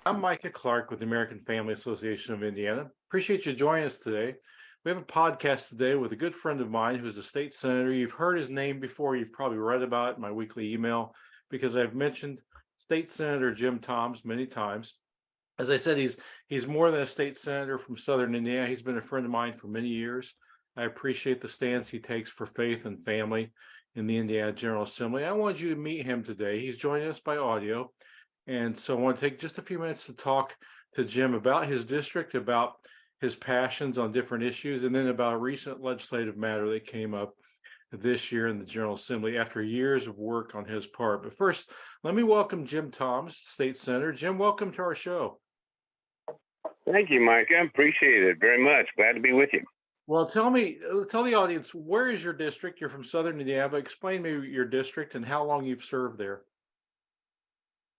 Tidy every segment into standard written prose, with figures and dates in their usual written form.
I'm Micah Clark with the American Family Association of Indiana. Appreciate you joining us today. We have a podcast today with a good friend of mine who's a state senator. You've heard his name before. You've probably read about it in my weekly email because I've mentioned State Senator Jim Toms many times. As I said, he's more than a state senator from Southern Indiana. He's been a friend of mine for many years. I appreciate the stance he takes for faith and family in the Indiana General Assembly. I wanted you to meet him today. He's joining us by audio. And so I want to take just a few minutes to talk to Jim about his district, about his passions on different issues, and then about a recent legislative matter that came up this year in the General Assembly after years of work on his part. But first, let me welcome Jim Toms, State Senator. Jim, welcome to our show. Thank you, Mike. I appreciate it very much. Glad to be with you. Well, tell the audience, where is your district? You're from Southern Indiana, but explain maybe your district and how long you've served there.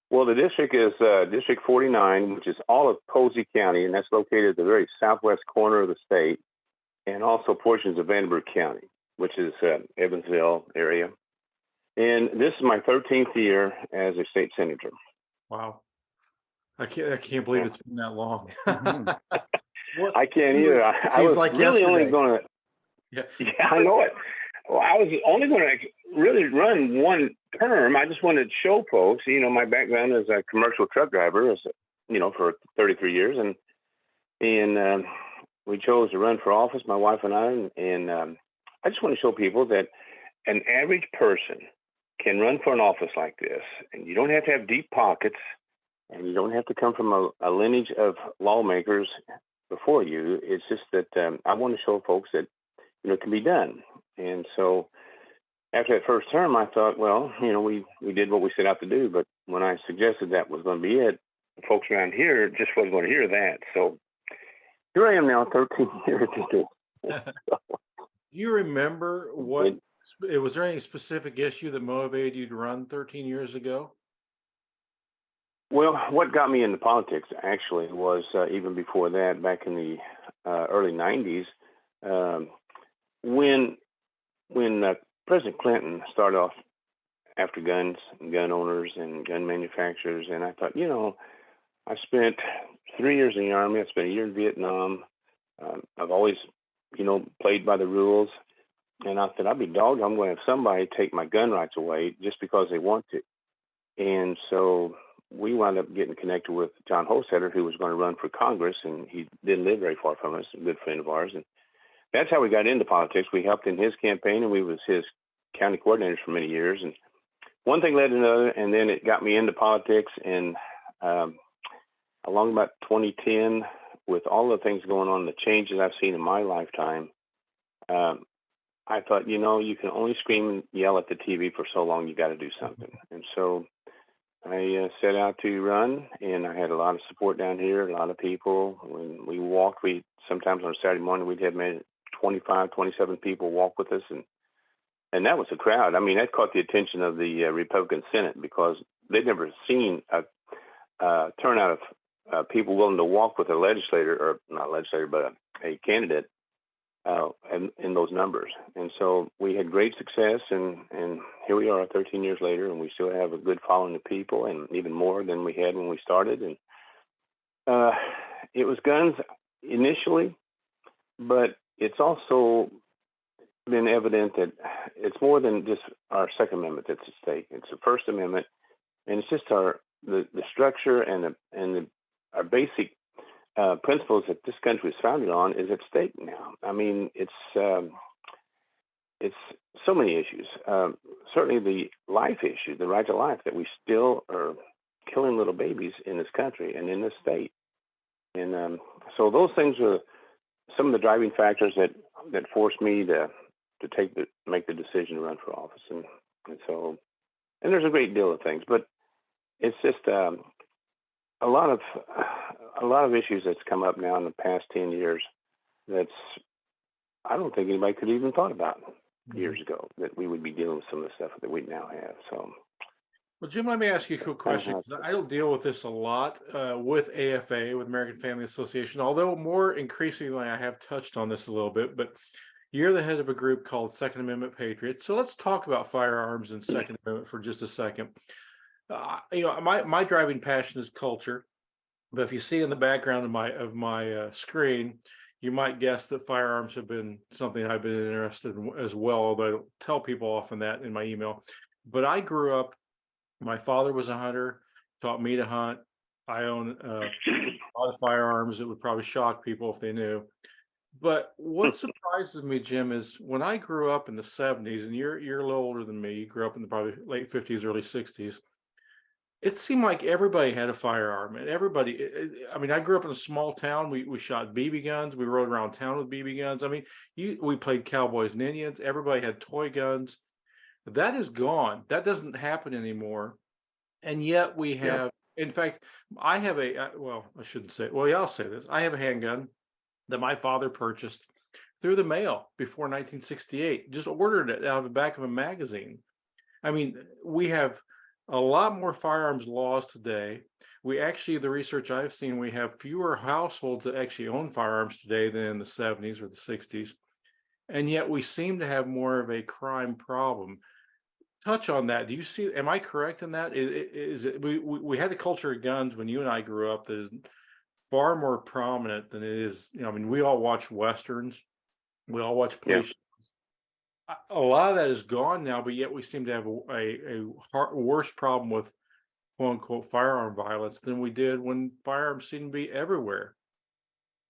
Well, the district is District 49, which is all of Posey County, and that's located at the very southwest corner of the state, and also portions of Vanderburgh County, which is Evansville area. And this is my 13th year as a state senator. Wow. I can't believe it's been that long. I can't either. I was like really yesterday. only going to. Yeah, I know it. Well, I was only going to really run one term. I just wanted to show folks, my background as a commercial truck driver, for 33 years, and we chose to run for office, my wife and I, and I just want to show people that an average person can run for an office like this, and you don't have to have deep pockets, and you don't have to come from a lineage of lawmakers before you. It's just that I want to show folks that it can be done. And so after that first term, I thought, well, we did what we set out to do. But when I suggested that was going to be it, folks around here just wasn't going to hear that. So here I am now, 13 years into it. Do you remember was there any specific issue that motivated you to run 13 years ago? Well, what got me into politics actually was even before that, back in the early 90s, when President Clinton started off after guns and gun owners and gun manufacturers, and I thought, I spent 3 years in the Army. I spent a year in Vietnam. I've always, played by the rules. And I thought, I'd be dogged, I'm going to have somebody take my gun rights away just because they want to. And so we wound up getting connected with John Hostetter, who was going to run for Congress, and he didn't live very far from us, a good friend of ours. And that's how we got into politics. We helped in his campaign, and we was his county coordinators for many years. And one thing led to another, and then it got me into politics. And along about 2010, with all the things going on, the changes I've seen in my lifetime, I thought, you can only scream and yell at the TV for so long. You got to do something. And so I set out to run, and I had a lot of support down here, a lot of people. When we walked, sometimes on a Saturday morning, we'd have maybe 25, 27 people walk with us, and that was a crowd. I mean, that caught the attention of the Republican Senate because they'd never seen a turnout of people willing to walk with a legislator, or not legislator, but a candidate in those numbers. And so we had great success, and here we are 13 years later, and we still have a good following of people, and even more than we had when we started. And it was guns initially, but it's also been evident that it's more than just our Second Amendment that's at stake. It's the First Amendment, and it's just the structure and our basic principles that this country is founded on is at stake now. I mean, it's so many issues. Certainly the life issue, the right to life, that we still are killing little babies in this country and in this state. And so those things are some of the driving factors that forced me to make the decision to run for office. And there's a great deal of things, but it's just a lot of issues that's come up now in the past 10 years I don't think anybody could even thought about years ago, that we would be dealing with some of the stuff that we now have. So, well, Jim, let me ask you a quick question, because I don't deal with this a lot with AFA, with American Family Association, although more increasingly I have touched on this a little bit. But you're the head of a group called Second Amendment Patriots. So let's talk about firearms and Second Amendment for just a second. My driving passion is culture. But if you see in the background of my screen, you might guess that firearms have been something I've been interested in as well, although I don't tell people often that in my email. But I grew up, my father was a hunter, taught me to hunt. I own a lot of firearms that would probably shock people if they knew. But what surprises me, Jim, is when I grew up in the 70s, and you're a little older than me, you grew up in the probably late 50s, early 60s. It seemed like everybody had a firearm, and everybody. I mean, I grew up in a small town. We shot BB guns. We rode around town with BB guns. I mean, we played cowboys and Indians. Everybody had toy guns. That is gone. That doesn't happen anymore. And yet we Yeah. have. In fact, I have well, I shouldn't say. Well, yeah, I'll say this. I have a handgun that my father purchased through the mail before 1968. Just ordered it out of the back of a magazine. I mean, we have a lot more firearms laws today. We actually, the research I've seen, we have fewer households that actually own firearms today than in the 70s or the 60s. And yet we seem to have more of a crime problem. Touch on that. Do you see, am I correct in that? Is it, we had a culture of guns when you and I grew up that is far more prominent than it is. I mean, we all watch Westerns, we all watch Yeah. police. A lot of that is gone now, but yet we seem to have worse problem with quote unquote firearm violence than we did when firearms seemed to be everywhere.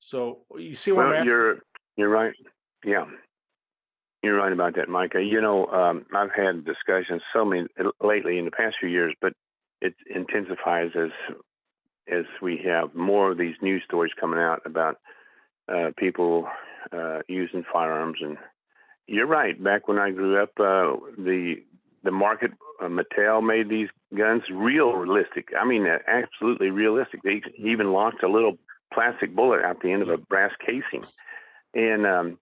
So you see what I'm Well, asking? you're right. Yeah, you're right about that, Micah. I've had discussions so many lately in the past few years, but it intensifies as we have more of these news stories coming out about people using firearms. And you're right. Back when I grew up, the market, Mattel made these guns realistic. I mean, absolutely realistic. They even launched a little plastic bullet out the end of a brass casing. And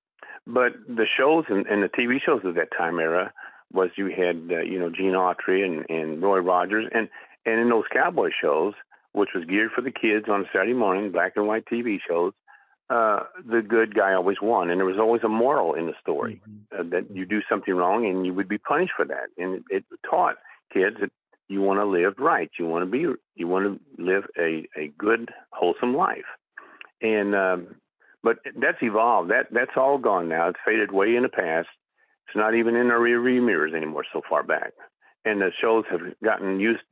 but the shows and the TV shows of that time era was you had Gene Autry and Roy Rogers and in those cowboy shows, which was geared for the kids on a Saturday morning, black and white TV shows. The good guy always won, and there was always a moral in the story that you do something wrong and you would be punished for that. And it taught kids that you want to live right, you want to live a good, wholesome life. And but that's evolved. That's all gone now. It's faded way in the past. It's not even in our rear mirrors anymore. So far back, and the shows have gotten used.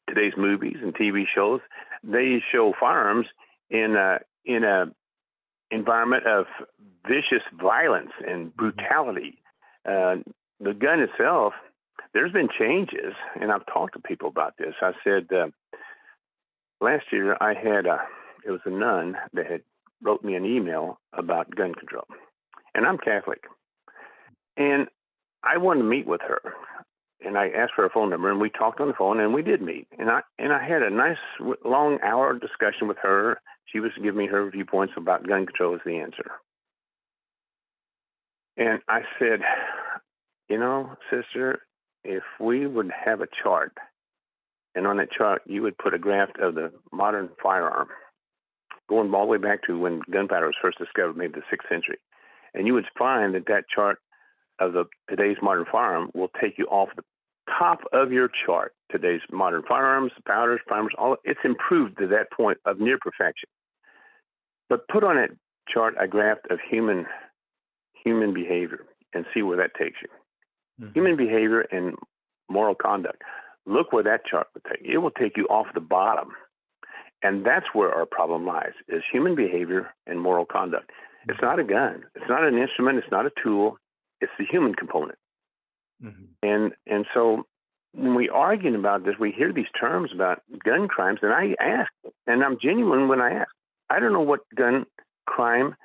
Today's movies and TV shows, they show firearms in a environment of vicious violence and brutality. The gun itself, there's been changes, and I've talked to people about this. I said last year I had it was a nun that had wrote me an email about gun control, and I'm Catholic, and I wanted to meet with her. And I asked for her phone number, and we talked on the phone, and we did meet. And I had a nice long hour discussion with her. She was giving me her viewpoints about gun control as the answer. And I said, sister, if we would have a chart, and on that chart you would put a graph of the modern firearm, going all the way back to when gunpowder was first discovered, maybe the 6th century, and you would find that chart of today's modern firearm will take you off the top of your chart. Today's modern firearms, powders, primers, all it's improved to that point of near perfection. But put on that chart a graph of human behavior and see where that takes you. Mm-hmm. Human behavior and moral conduct. Look where that chart would take you. It will take you off the bottom. And that's where our problem lies, is human behavior and moral conduct. Mm-hmm. It's not a gun. It's not an instrument. It's not a tool. It's the human component. Mm-hmm. And so when we arguing about this, we hear these terms about gun crimes, and I ask, and I'm genuine when I ask. I don't know what gun crime,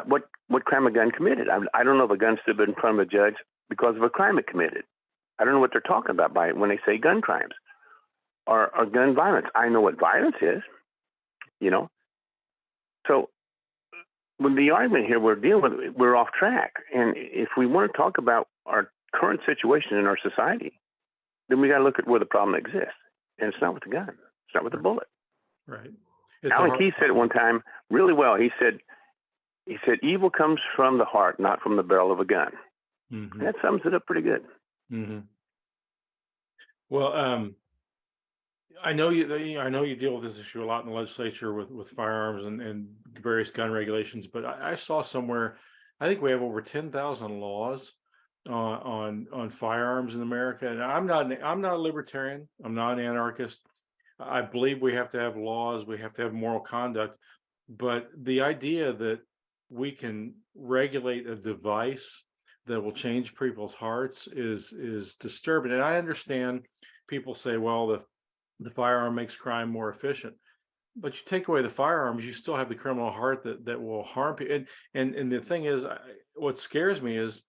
what crime a gun committed. I don't know if a gun stood in front of a judge because of a crime it committed. I don't know what they're talking about by when they say gun crimes or gun violence. I know what violence is, So with the argument here we're dealing with, we're off track. And if we want to talk about our current situation in our society, then we got to look at where the problem exists. And it's not with the gun. It's not with the bullet. Right. Alan Keyes said it one time really well. He said, evil comes from the heart, not from the barrel of a gun. Mm-hmm. That sums it up pretty good. Mm-hmm. Well, I know I know you deal with this issue a lot in the legislature with firearms and various gun regulations, but I saw somewhere, I think we have over 10,000 laws on firearms in America. And I'm not a libertarian. I'm not an anarchist. I believe we have to have laws. We have to have moral conduct. But the idea that we can regulate a device that will change people's hearts is disturbing. And I understand people say, well, the firearm makes crime more efficient. But you take away the firearms, you still have the criminal heart that will harm people. And the thing is, what scares me is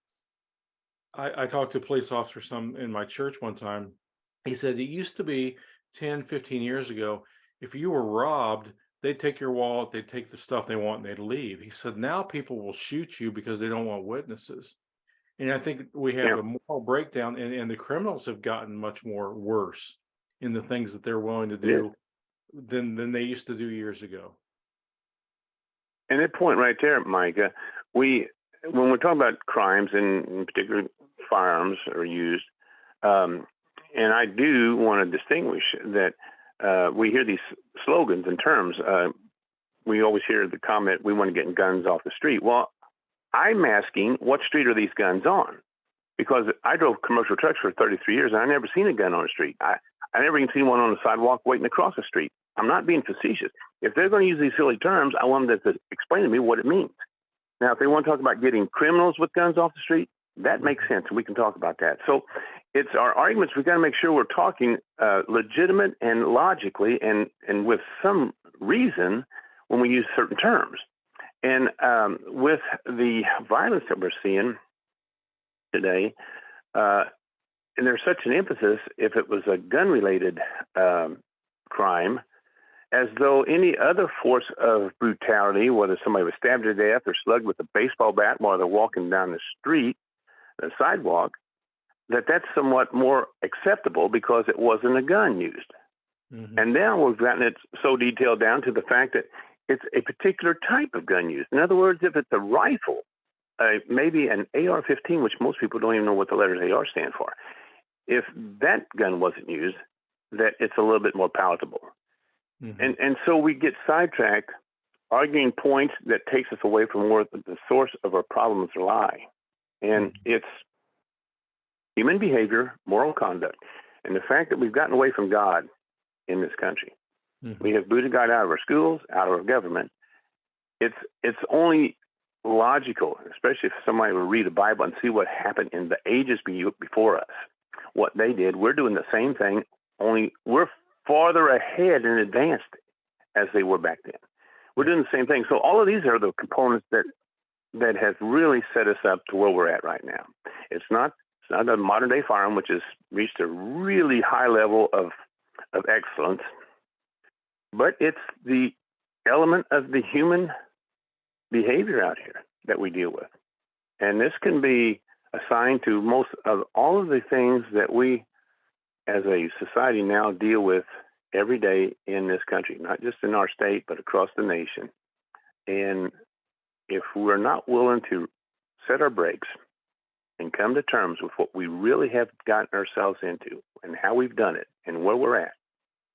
I talked to a police officer some in my church one time. He said it used to be 10, 15 years ago, if you were robbed, they'd take your wallet, they'd take the stuff they want, and they'd leave. He said now people will shoot you because they don't want witnesses. And I think we have Yeah, a moral breakdown, and the criminals have gotten much more worse in the things that they're willing to it is. do than they used to do years ago. And that point right there, Micah, we when we're talking about crimes, and in particular firearms are used, um, and I do want to distinguish that we hear these slogans and terms. We always hear the comment, "We want to get guns off the street." Well, I'm asking, what street are these guns on? Because I drove commercial trucks for 33 years, and I never seen a gun on the street. I never even seen one on the sidewalk waiting to cross the street. I'm not being facetious. If they're going to use these silly terms, I want them to explain to me what it means. Now, if they want to talk about getting criminals with guns off the street, that makes sense, and we can talk about that. So it's our arguments. We've got to make sure we're talking legitimate and logically and with some reason when we use certain terms. And with the violence that we're seeing today, and there's such an emphasis, if it was a gun-related crime, as though any other force of brutality, whether somebody was stabbed to death or slugged with a baseball bat while they're walking down the street, the sidewalk, that's somewhat more acceptable because it wasn't a gun used. Mm-hmm. And now we've gotten it so detailed down to the fact that it's a particular type of gun used. In other words, if it's a rifle, maybe an AR-15, which most people don't even know what the letters AR stand for, if that gun wasn't used, that it's a little bit more palatable. Mm-hmm. And so we get sidetracked arguing points that takes us away from where the source of our problems lie. And it's human behavior, moral conduct, and the fact that we've gotten away from God in this country. Mm-hmm. We have booted God out of our schools, out of our government. It's only logical, especially if somebody will read the Bible and see what happened in the ages before us, what they did. We're doing the same thing, only we're farther ahead and advanced as they were back then. We're doing the same thing. So all of these are the components that have really set us up to where we're at right now. It's not a modern day firearm, which has reached a really high level of excellence, but it's the element of the human behavior out here that we deal with. And this can be assigned to most of all of the things that we as a society now deal with every day in this country, not just in our state, but across the nation. And if we're not willing to set our brakes and come to terms with what we really have gotten ourselves into and how we've done it and where we're at,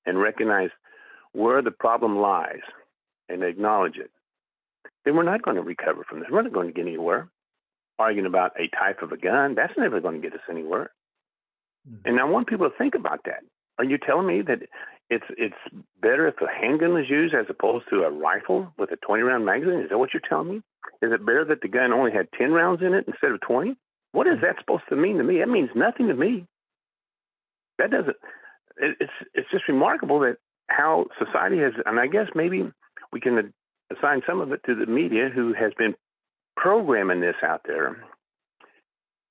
and recognize where the problem lies and acknowledge it, then we're not going to recover from this. We're not going to get anywhere. Arguing about a type of a gun, that's never going to get us anywhere. Mm-hmm. And I want people to think about that. Are you telling me that it's better if a handgun is used as opposed to a rifle with a 20-round magazine? Is that what you're telling me? Is it better that the gun only had 10 rounds in it instead of 20? What is that supposed to mean to me? That means nothing to me. That doesn't. It's just remarkable that how society has, and I guess maybe we can assign some of it to the media who has been programming this out there.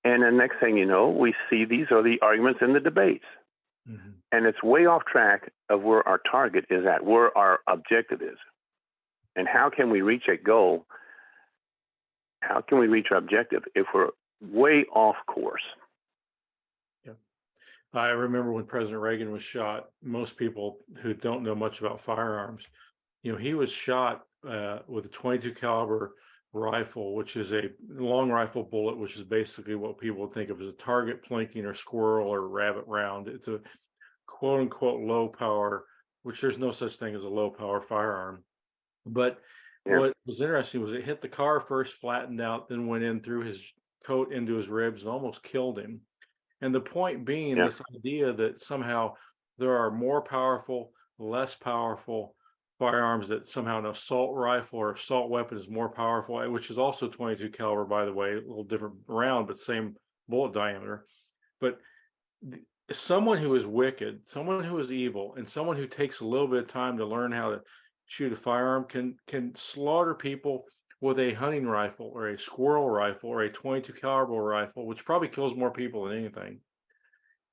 And the next thing you know, we see these are the arguments in the debates. Mm-hmm. And it's way off track of where our target is at, where our objective is. And how can we reach a goal? How can we reach our objective if we're way off course? Yeah. I remember when President Reagan was shot, most people who don't know much about firearms, he was shot with a 22 caliber rifle, which is a long rifle bullet, which is basically what people would think of as a target plinking or squirrel or rabbit round. It's a quote unquote low power, which there's no such thing as a low power firearm. But Yeah. what was interesting was it hit the car first, flattened out, then went in through his coat into his ribs and almost killed him. And the point being, Yeah. this idea that somehow there are more powerful, less powerful firearms, that somehow an assault rifle or assault weapon is more powerful, which is also 22 caliber, by the way, a little different round, but same bullet diameter. But someone who is wicked, someone who is evil, and someone who takes a little bit of time to learn how to shoot a firearm can slaughter people with a hunting rifle or a squirrel rifle or a 22 caliber rifle, which probably kills more people than anything.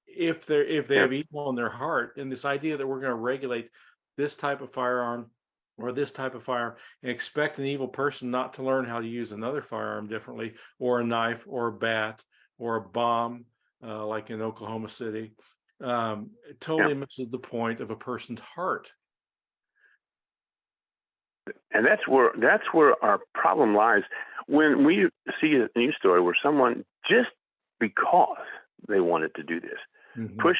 If they Yeah. have evil in their heart, and this idea that we're going to regulate this type of firearm or this type of firearm and expect an evil person not to learn how to use another firearm differently, or a knife or a bat or a bomb, like in Oklahoma City, it Yeah. totally misses the point of a person's heart. And that's where our problem lies. When we see a news story where someone, just because they wanted to do this, Mhm. push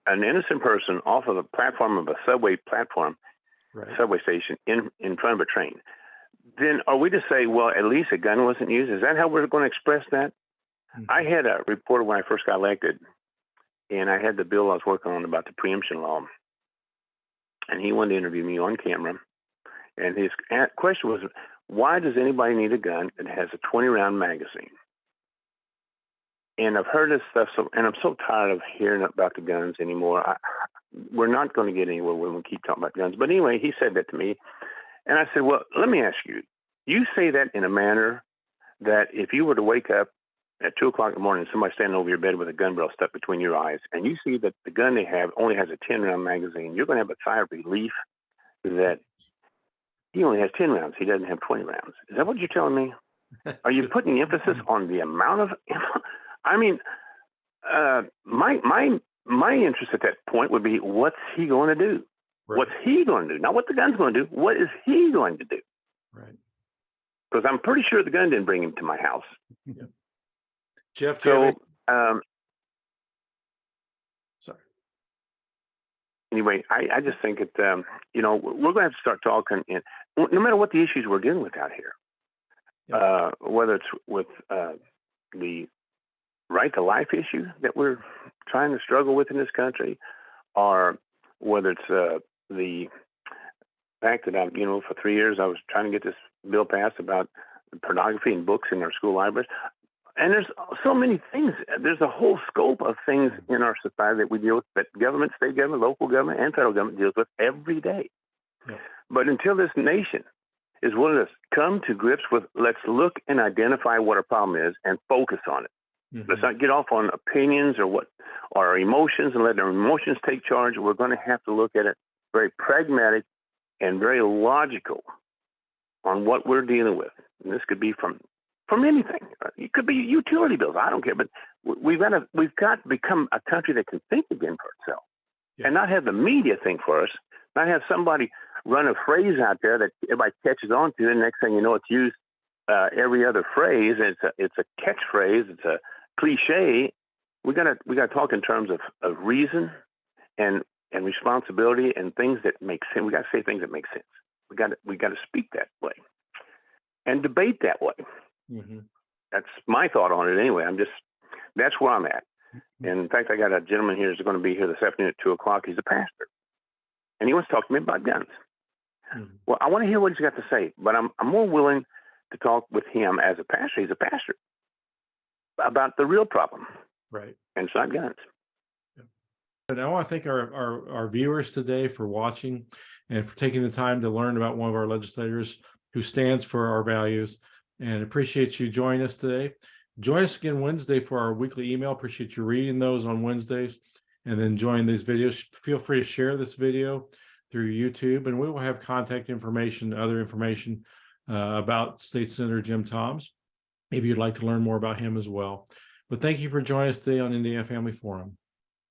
an innocent person off of the platform of a subway platform, Right. subway station, in front of a train, then are we to say, well, at least a gun wasn't used? Is that how we're going to express that? Mhm. I had a reporter when I first got elected, and I had the bill I was working on about the preemption law, and he wanted to interview me on camera. And his question was, why does anybody need a gun that has a 20-round magazine? And I've heard this stuff, and I'm so tired of hearing about the guns anymore. We're not going to get anywhere when we keep talking about guns. But anyway, he said that to me, and I said, well, let me ask you. You say that in a manner that if you were to wake up at 2 o'clock in the morning, somebody standing over your bed with a gun barrel stuck between your eyes, and you see that the gun they have only has a 10-round magazine, you're going to have a sigh of relief that he only has 10 rounds. He doesn't have 20 rounds. Is that what you're telling me? Are you putting emphasis on the amount of? I mean, my interest at that point would be, what's he going to do? Right. What's he going to do? Not what the gun's going to do. What is he going to do? Right. Because I'm pretty sure the gun didn't bring him to my house. Yeah. Jeff, do you have So sorry. anyway, I just think that we're going to have to start talking, and no matter what the issues we're dealing with out here, Yeah. whether it's with the right to life issue that we're trying to struggle with in this country, or whether it's the fact that for 3 years I was trying to get this bill passed about pornography and books in our school libraries. And there's so many things. There's a whole scope of things in our society that we deal with, that government, state government, local government, and federal government deals with every day. Yeah. But until this nation is willing to come to grips with, let's look and identify what our problem is and focus on it. Mhm. Let's not get off on opinions or our emotions and let our emotions take charge. We're going to have to look at it very pragmatic and very logical on what we're dealing with. And this could be from anything. It could be utility bills. I don't care. But we've got to become a country that can think again for itself, Yeah. and not have the media think for us. Not have somebody run a phrase out there that everybody catches on to, and next thing you know, it's used every other phrase. It's a catchphrase. It's a cliche. We gotta talk in terms of reason and responsibility and things that make sense. We gotta say things that make sense. We gotta speak that way and debate that way. Mm-hmm. That's my thought on it anyway. That's where I'm at. Mm-hmm. And in fact, I got a gentleman here who's going to be here this afternoon at 2 o'clock. He's a pastor, and he wants to talk to me about guns. Mm-hmm. Well, I want to hear what he's got to say, but I'm more willing to talk with him as a pastor. He's a pastor about the real problem. Right. And it's not guns. And I want to thank our viewers today for watching and for taking the time to learn about one of our legislators who stands for our values, and appreciate you joining us today. Join us again Wednesday for our weekly email. Appreciate you reading those on Wednesdays, and then join these videos. Feel free to share this video through YouTube, and we will have contact information, other information about State Senator Jim Toms, if you'd like to learn more about him as well. But thank you for joining us today on Indiana Family Forum.